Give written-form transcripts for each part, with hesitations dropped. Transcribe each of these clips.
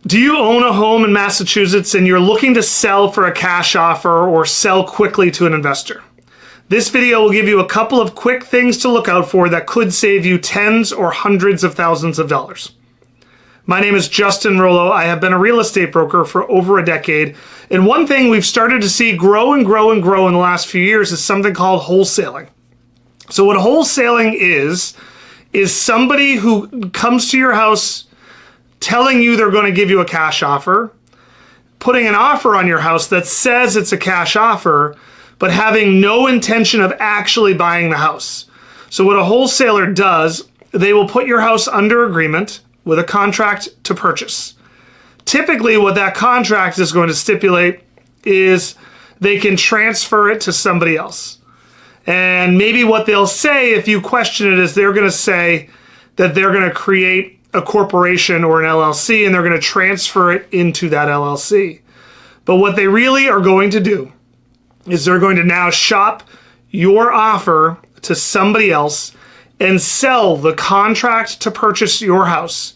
Do you own a home in Massachusetts and you're looking to sell for a cash offer or sell quickly to an investor? This video will give you a couple of quick things to look out for that could save you tens or hundreds of thousands of dollars. My name is Justin Rollo. I have been a real estate broker for over a decade. And one thing we've started to see grow and grow and grow in the last few years is something called wholesaling. So what wholesaling is somebody who comes to your house telling you they're going to give you a cash offer, putting an offer on your house that says it's a cash offer, but having no intention of actually buying the house. So what a wholesaler does, they will put your house under agreement with a contract to purchase. Typically, what that contract is going to stipulate is they can transfer it to somebody else. And maybe what they'll say, if you question it, is they're going to say that they're going to create a corporation or an LLC and they're going to transfer it into that LLC. But what they really are going to do is they're going to now shop your offer to somebody else and sell the contract to purchase your house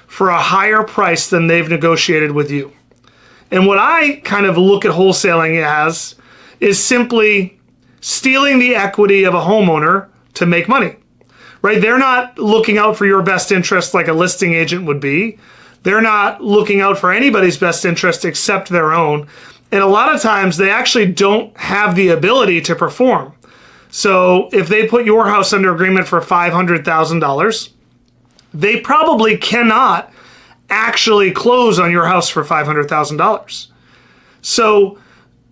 for a higher price than they've negotiated with you. And what I kind of look at wholesaling as is simply stealing the equity of a homeowner to make money. Right? They're not looking out for your best interest like a listing agent would be. They're not looking out for anybody's best interest except their own. And a lot of times they actually don't have the ability to perform. So if they put your house under agreement for $500,000, they probably cannot actually close on your house for $500,000. So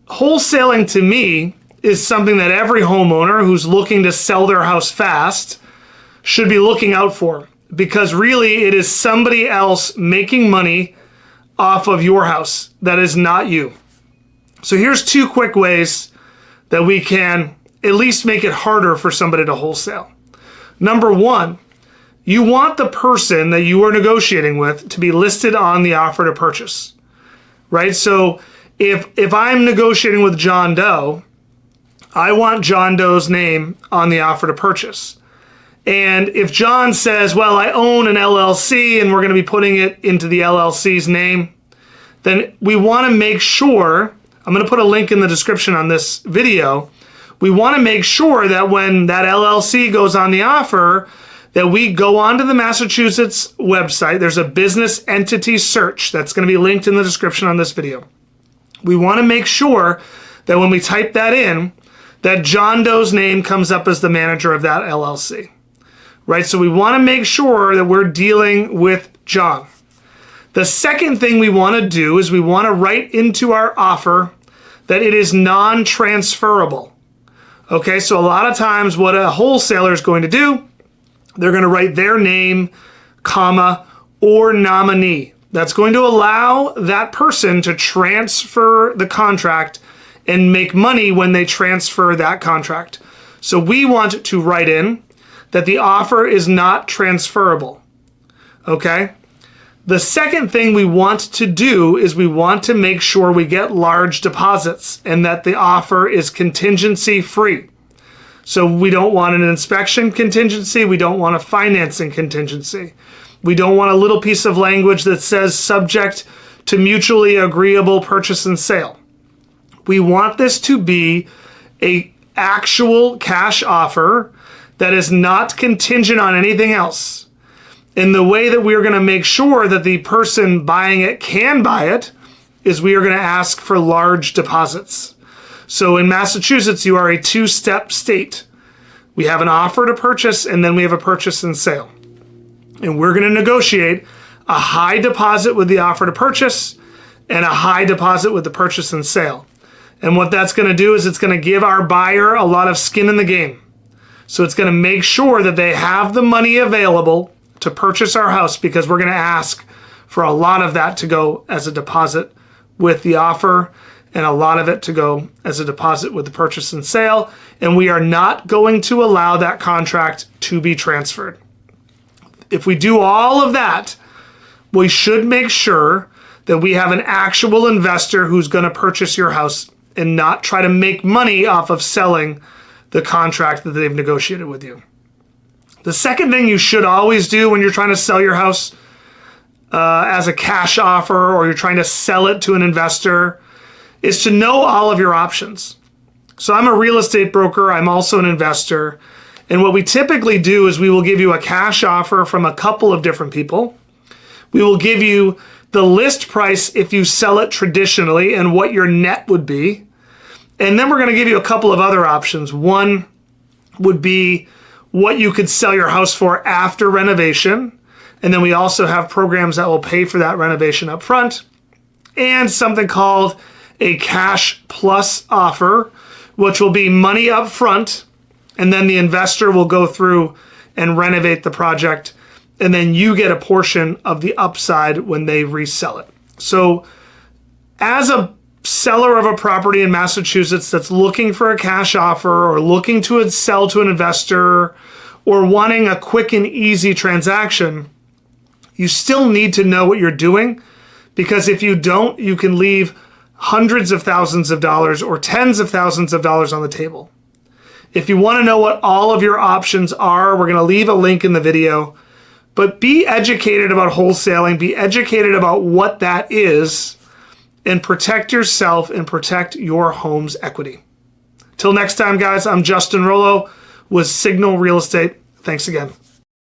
wholesaling to me is something that every homeowner who's looking to sell their house fast should be looking out for, because really it is somebody else making money off of your house that is not you. So here's two quick ways that we can at least make it harder for somebody to wholesale. Number one, you want the person that you are negotiating with to be listed on the offer to purchase, right? So if I'm negotiating with John Doe, I want John Doe's name on the offer to purchase. And if John says, well, I own an LLC and we're going to be putting it into the LLC's name, then we want to make sure, I'm going to put a link in the description on this video, we want to make sure that when that LLC goes on the offer, that we go onto the Massachusetts website. There's a business entity search that's going to be linked in the description on this video. We want to make sure that when we type that in, that John Doe's name comes up as the manager of that LLC. Right, so we want to make sure that we're dealing with John. The second thing we want to do is we want to write into our offer that it is non-transferable. Okay, so a lot of times what a wholesaler is going to do, they're going to write their name, comma, or nominee. That's going to allow that person to transfer the contract and make money when they transfer that contract. So we want to write in that the offer is not transferable, okay? The second thing we want to do is we want to make sure we get large deposits and that the offer is contingency-free. So we don't want an inspection contingency, we don't want a financing contingency. We don't want a little piece of language that says subject to mutually agreeable purchase and sale. We want this to be an actual cash offer that is not contingent on anything else. And the way that we are going to make sure that the person buying it can buy it is we are going to ask for large deposits. So in Massachusetts, you are a two-step state. We have an offer to purchase and then we have a purchase and sale. And we're going to negotiate a high deposit with the offer to purchase and a high deposit with the purchase and sale. And what that's going to do is it's going to give our buyer a lot of skin in the game. So it's going to make sure that they have the money available to purchase our house, because we're going to ask for a lot of that to go as a deposit with the offer and a lot of it to go as a deposit with the purchase and sale. And we are not going to allow that contract to be transferred. If we do all of that, we should make sure that we have an actual investor who's going to purchase your house and not try to make money off of selling the contract that they've negotiated with you. The second thing you should always do when you're trying to sell your house as a cash offer, or you're trying to sell it to an investor, is to know all of your options. So I'm a real estate broker. I'm also an investor. And what we typically do is we will give you a cash offer from a couple of different people. We will give you the list price if you sell it traditionally and what your net would be. And then we're going to give you a couple of other options. One would be what you could sell your house for after renovation. And then we also have programs that will pay for that renovation up front. And something called a cash plus offer, which will be money up front, and then the investor will go through and renovate the project, and then you get a portion of the upside when they resell it. So as a seller of a property in Massachusetts that's looking for a cash offer, or looking to sell to an investor, or wanting a quick and easy transaction, you still need to know what you're doing, because if you don't, you can leave hundreds of thousands of dollars or tens of thousands of dollars on the table. If you want to know what all of your options are, we're going to leave a link in the video. But be educated about wholesaling, be educated about what that is, and protect yourself and protect your home's equity. Till next time, guys, I'm Justin Rollo with Signal Real Estate. Thanks again.